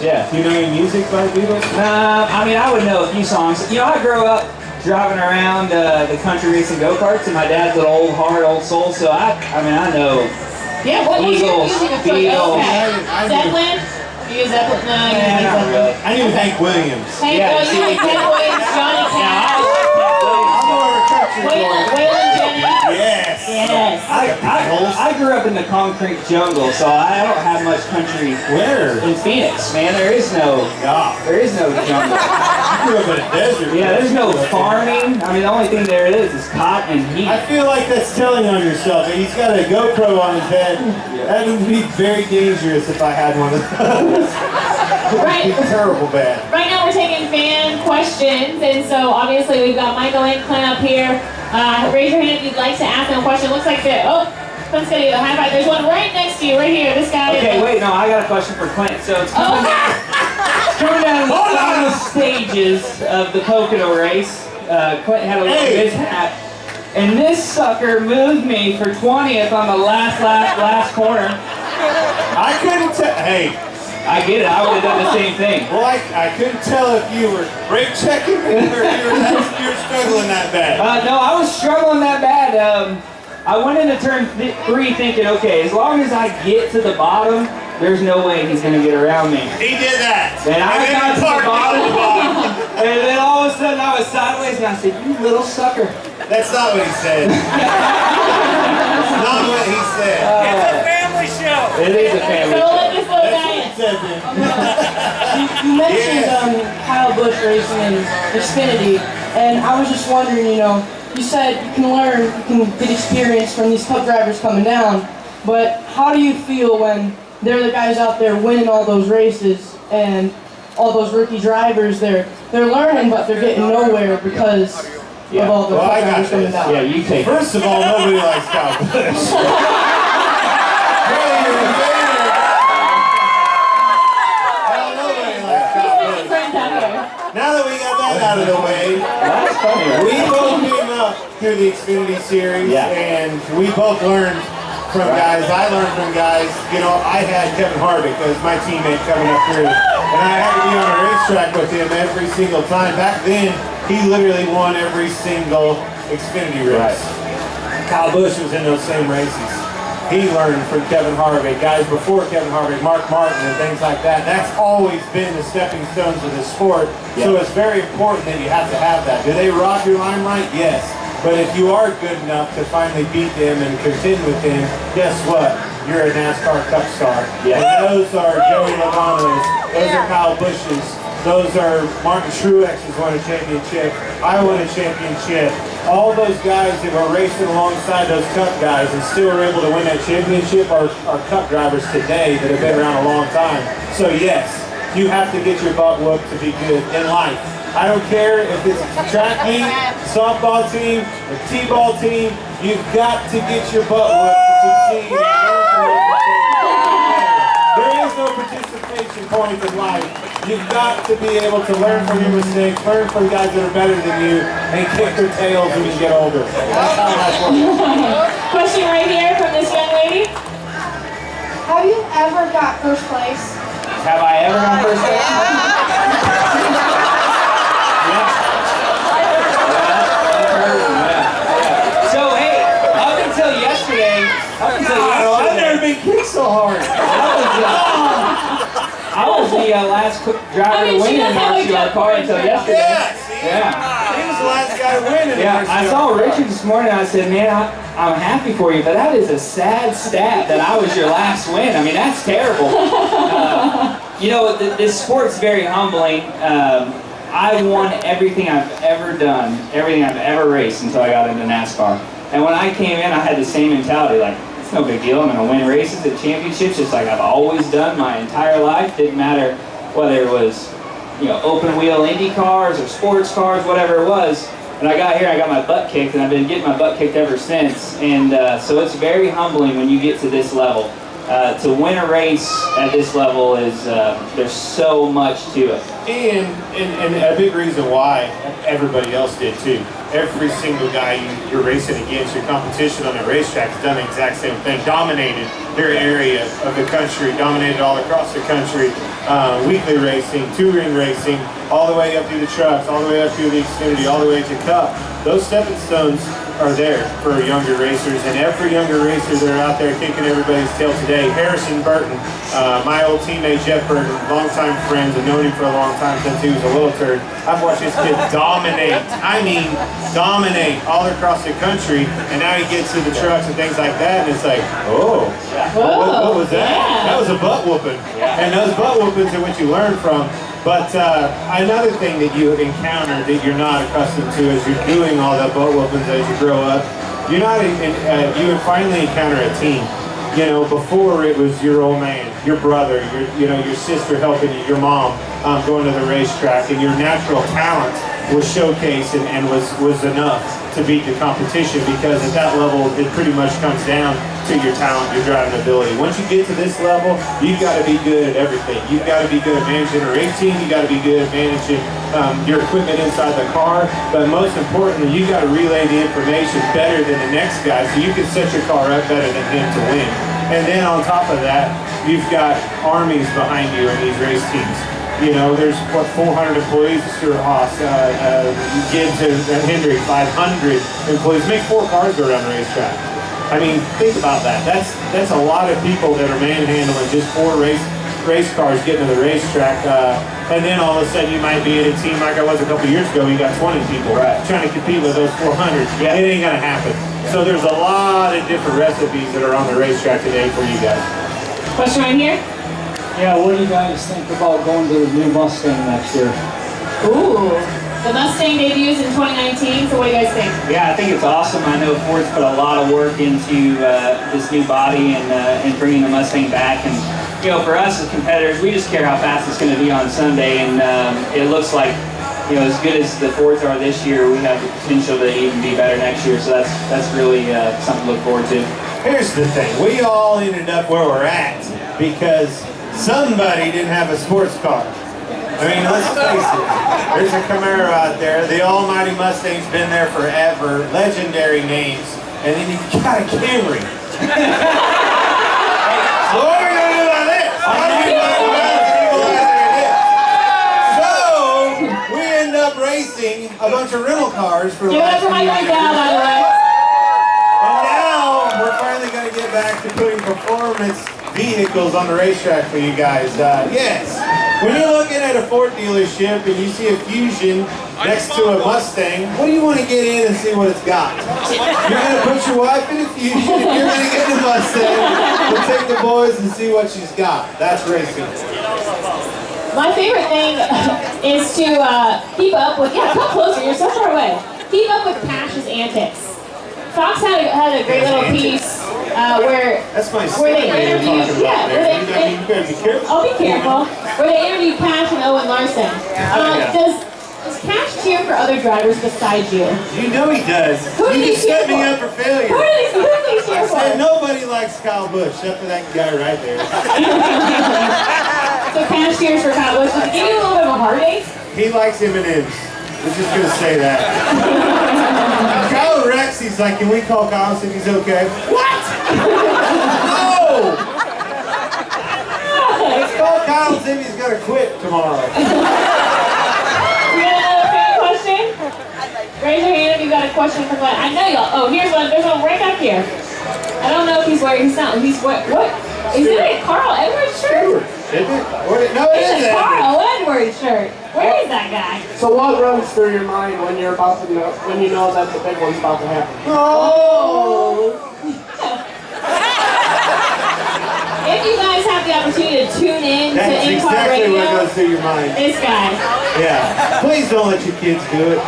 Yeah. Do you know any music by the Beatles? Nah, I mean, I would know a few songs. You know, I grew up driving around the country racing go-karts, and my dad's an old heart, old soul, so I mean, I know Yeah, what was your Eagles, music of choice? Beatles. Okay. Zeppelin? You use Zeppelin? No, you Yeah, use not Zeppelin. really. I knew Hank Williams. Hank, Yeah, oh, you like Hank Williams, Johnny Cash, I'm more of a country boy. Waylon Jennings. Yes. Yes. I grew up in the concrete jungle, so I don't have much country. Where? In Phoenix, man, there is no jungle. I grew up in a desert. Yeah, there's no farming. I mean, the only thing there is cotton and heat. I feel like that's telling on yourself. He's got a GoPro on his head. That would be very dangerous if I had one of those. Right. It'd be terrible bad. Right now we're taking fan questions, and so obviously we've got Michael and Clint up here. Raise your hand if you'd like to ask them a question. Looks like that. Oh, Clint's gonna give a high five. There's one right next to you, right here. This guy. Okay, wait, no, I got a question for Clint. So it's coming down the final stages of the Pocono race. Clint had a little mishap, and this sucker moved me for 20th on the last corner. I couldn't tell. Hey. I get it. I would have done the same thing. Well, I couldn't tell if you were brake checking me or you were struggling that bad. No, I was struggling that bad. I went into turn 3 thinking, okay, as long as I get to the bottom, there's no way he's going to get around me. He did that. And I got to the bottom, and then all of a sudden I was sideways, and I said, you little sucker. That's not what he said. That's not what he said. It's a family show. It is a family So show. let this little guy in. You mentioned Kyle Busch racing in Xfinity, and I was just wondering, you said you can learn, you can get experience from these Cup drivers coming down, but how do you feel when they're the guys out there winning all those races and all those rookie drivers, they're learning, but they're getting nowhere because of all the Cup drivers coming down? Yeah, you take it. First of all, nobody likes Kyle Busch. Now that we got that out of the way, we both came up through the Xfinity Series, and we both learned from guys. I learned from guys. I had Kevin Harvick as my teammate coming up through, and I had to be on a racetrack with him every single time. Back then, he literally won every single Xfinity race. Kyle Busch was in those same races. He learned from Kevin Harvick, guys before Kevin Harvick, Mark Martin and things like that. That's always been the stepping stones of the sport. So it's very important that you have to have that. Do they rob your limelight? Yes. But if you are good enough to finally beat them and contend with them, guess what? You're a NASCAR Cup star. And those are Joey Logano's, those are Kyle Busch's, those are Martin Truex has won a championship. I won a championship. All those guys that were racing alongside those Cup guys and still are able to win that championship are Cup drivers today that have been around a long time. So yes, you have to get your butt whooped to be good in life. I don't care if it's a track meet, softball team, a t-ball team, you've got to get your butt whooped to succeed. There is no participation point in life. You've got to be able to learn from your mistakes, learn from guys that are better than you, and kick their tails when you get older. That's how life works. Question right here from this young lady. Have you ever got first place? Have I ever gone first place? So hey, up until yesterday, I've never been kicked so hard. I was the last driver to win in an RCR car until yesterday. He was the last guy to win in an RCR I saw Richard this morning and I said, man, I'm happy for you, but that is a sad stat that I was your last win. I mean, that's terrible. This sport's very humbling. I won everything I've ever done, everything I've ever raced until I got into NASCAR. And when I came in, I had the same mentality, like, it's no big deal. I'm going to win races at championships just like I've always done my entire life. Didn't matter whether it was, open wheel Indy cars or sports cars, whatever it was. When I got here, I got my butt kicked, and I've been getting my butt kicked ever since. And so it's very humbling when you get to this level. To win a race at this level is, there's so much to it. And a big reason why everybody else did too. Every single guy you're racing against, your competition on the racetrack has done the exact same thing. Dominated their area of the country, dominated all across the country. weekly racing, touring racing, all the way up through the trucks, all the way up through the Xfinity, all the way to Cup. Those stepping stones are there for younger racers, and every younger racer that are out there kicking everybody's tail today. Harrison Burton, my old teammate Jeff Burton, longtime friends, I've known him for a long time since he was a little turd. I've watched this kid dominate, I mean dominate all across the country, and now he gets to the trucks and things like that, and it's like, oh, what was that? Yeah. That was a butt whooping. And those butt whoopings are what you learn from. But another thing that you encounter that you're not accustomed to as you're doing all the butt whoopings as you grow up, you would finally encounter a team. You know, before it was your old man, your brother, your sister helping you, your mom going to the racetrack, and your natural talent was showcased and was enough to beat the competition, because at that level it pretty much comes down to your talent, your driving ability. Once you get to this level, you've got to be good at everything. You've got to be good at managing a race team, you've got to be good at managing your equipment inside the car, but most importantly, you've got to relay the information better than the next guy so you can set your car up better than him to win. And then on top of that, you've got armies behind you in these race teams. You know, there's, 400 employees at Stuart Haas, Gibbs and Hendrick, 500 employees. Make 4 cars go around the racetrack. I mean, think about that. That's a lot of people that are manhandling just 4 race cars getting to the racetrack. And then all of a sudden you might be in a team like I was a couple years ago, you got 20 people trying to compete with those 400. Yeah. It ain't gonna happen. So there's a lot of different recipes that are on the racetrack today for you guys. Question right here. Yeah, what do you guys think about going to the new Mustang next year? Ooh. The Mustang debuts in 2019, so what do you guys think? Yeah, I think it's awesome. I know Ford's put a lot of work into this new body and bringing the Mustang back. And you know, for us as competitors, we just care how fast it's going to be on Sunday. And it looks like, you know, as good as the Fords are this year, we have the potential to even be better next year. So that's really something to look forward to. Here's the thing: we all ended up where we're at because somebody didn't have a sports car. I mean, let's face it, there's a Camaro out there, the almighty Mustang's been there forever, legendary names, and then you've got a Camry. So what are we going to do about this? So, we end up racing a bunch of rental cars for the last few years. By the way. And now, we're finally going to get back to putting performance vehicles on the racetrack for you guys. Yes. When you're looking at a Ford dealership and you see a Fusion next to a Mustang, what do you want to get in and see what it's got? You're going to put your wife in a Fusion and you're going to get in a Mustang. We'll take the boys and see what she's got. That's racing. My favorite thing is to keep up with, come closer, you're so far away. Keep up with Cash's antics. Fox had a great little piece where that's my they interviewed, you better be careful. I'll be careful. Where they interviewed Cash and Owen Larson. Does Cash cheer for other drivers besides you? You know he does. Who You just set me up for failure. Who do they cheer for? I said nobody likes Kyle Busch except for that guy right there. So Cash cheers for Kyle Busch. Does it give you a little bit of a heartache? He likes M&M's. We're just gonna say that. Kyle Rex, he's like, can we call Kyle and see if he's okay? What? No! Let's call Kyle and see if he's gonna quit tomorrow. We got another fan question? Raise your hand if you got a question from what I know y'all. Oh, here's one. There's one right back here. I don't know if he's wearing. What? Is it a Carl Edwards shirt? Is it? No, it It's isn't. a Carl Edwards shirt. Where is that guy? So what runs through your mind when you're about to know, when you know that the big one's about to happen? Oh! If you guys have the opportunity to tune in to That's In-Car exactly Radio, what goes through your mind. this guy. Yeah. Please don't let your kids do it.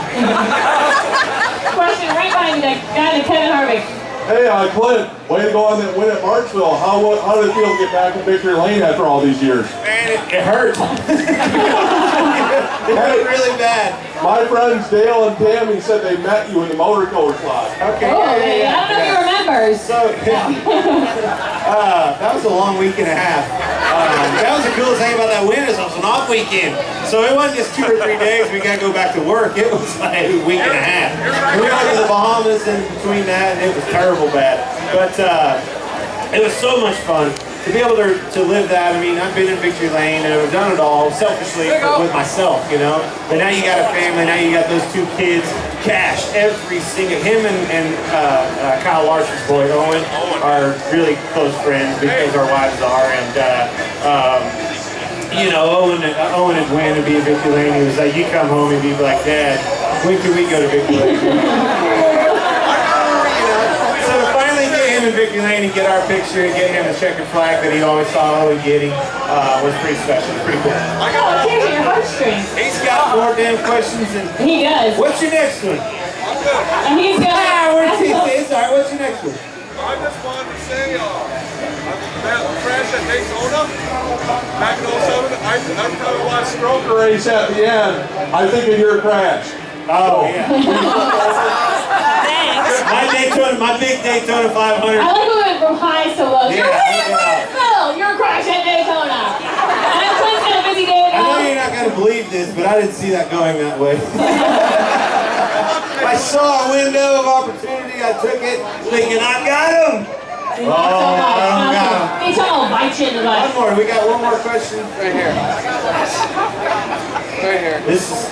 Question right behind you, that guy to Kevin Harvick. Hey, Clint, way to go on that win at Marksville. How did it feel to get back in victory lane after all these years? Man, it hurt. It hurt really bad. My friends Dale and Tammy said they met you in the motor coach lot. Okay. Oh, I don't know if he remembers. So, that was a long week and a half. That was the coolest thing about that win is it was an off weekend. So it wasn't just 2 or 3 days we got to go back to work. It was like a week and a half. And we went to the Bahamas in between that, and it was terrible bad. But it was so much fun. to be able to live that, I mean, I've been in victory lane and I've done it all selfishly with myself, you know. But now you got a family, now you got those 2 kids. Cash every single, him and Kyle Larson's boy Owen are really close friends because our wives are, and you know, Owen and Gwen would be in victory lane. He was like, you come home and be like, Dad, when can we go to victory lane? So to finally get him in victory lane and get our picture and get him the checkered flag that he always saw Owen getting was pretty special, pretty cool. Oh, tears in your heartstrings. He's got more damn questions than. He does. What's your next one? And he's going What's your next one? I just wanted to say, that crash at Daytona back in 07, every time I watched Stroke Race at the end, I think of your crash. Oh, yeah. My big Daytona 500. I like when we went from highs to lows. You're winning Martinsville! You're crashing at Daytona! And Clint's got a busy day I know you're not going to believe this, but I didn't see that going that way. I saw a window of opportunity, I took it, thinking I got him. Oh, I don't got him. Daytona will bite you in the butt. One more, we got one more question. Right here. Right here. This is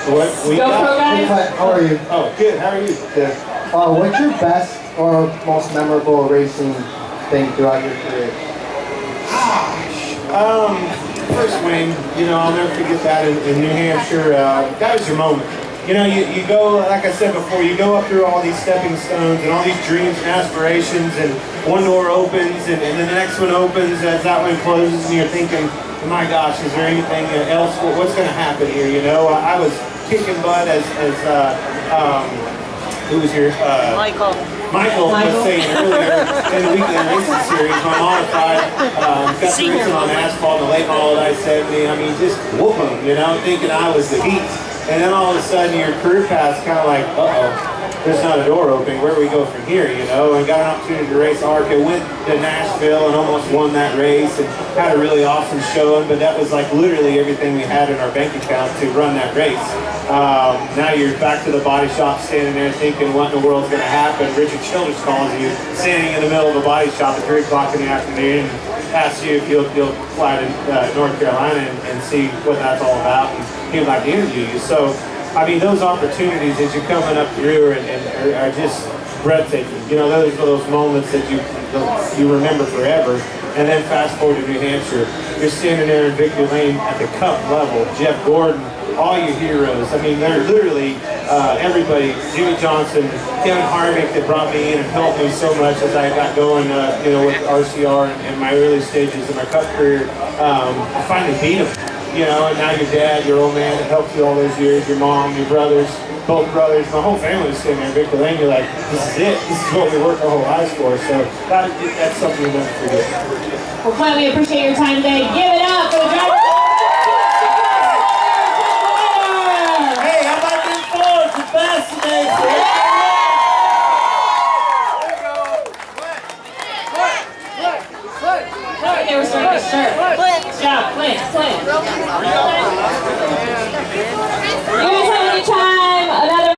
what we Go got. pro guys. How are you? Oh, good, how are you? Good. What's your best or most memorable racing thing throughout your career? First win, you know, I'll never forget that in New Hampshire. That was your moment. You know, you go, like I said before, you go up through all these stepping stones and all these dreams and aspirations, and one door opens and then the next one opens as that one closes, and you're thinking, oh my gosh, is there anything else? What's going to happen here? You know, I was kicking butt as who was here? Michael was saying earlier in the weekly racing series, my modified got the racing on asphalt in the late model at I-70. I mean, just whoop them, you know, thinking I was the heat. And then all of a sudden your career path's kind of like, uh-oh, there's not a door opening. Where do we go from here, you know? And got an opportunity to race ARCA, went to Nashville and almost won that race and had a really awesome showing, but that was like literally everything we had in our bank account to run that race. Now you're back to the body shop standing there thinking what in the world's going to happen. Richard Childress calls you, standing in the middle of a body shop at 3 o'clock in the afternoon, and asks you if you'll fly to North Carolina and see what that's all about, and he would like to interview you. So, I mean, those opportunities as you're coming up through and are just breathtaking. You know, those are those moments that you remember forever. And then fast forward to New Hampshire, you're standing there in victory lane at the cup level. Jeff Gordon, all your heroes. I mean, they're literally everybody. Jimmy Johnson, Kevin Harvick that brought me in and helped me so much as I got going, you know, with RCR and my early stages of my cup career. I finally beat him. You know, and now your dad, your old man that helped you all those years, your mom, your brothers, both brothers, my whole family was sitting there in victory lane. You're like, this is it. This is what we worked our whole lives for. So that's something we'll never forget. Well, Clint, we appreciate your time today. Give it up for the driver. Hey, how about them Fords? The best today. They were starting to stir. Good job, Clint. You guys have any time?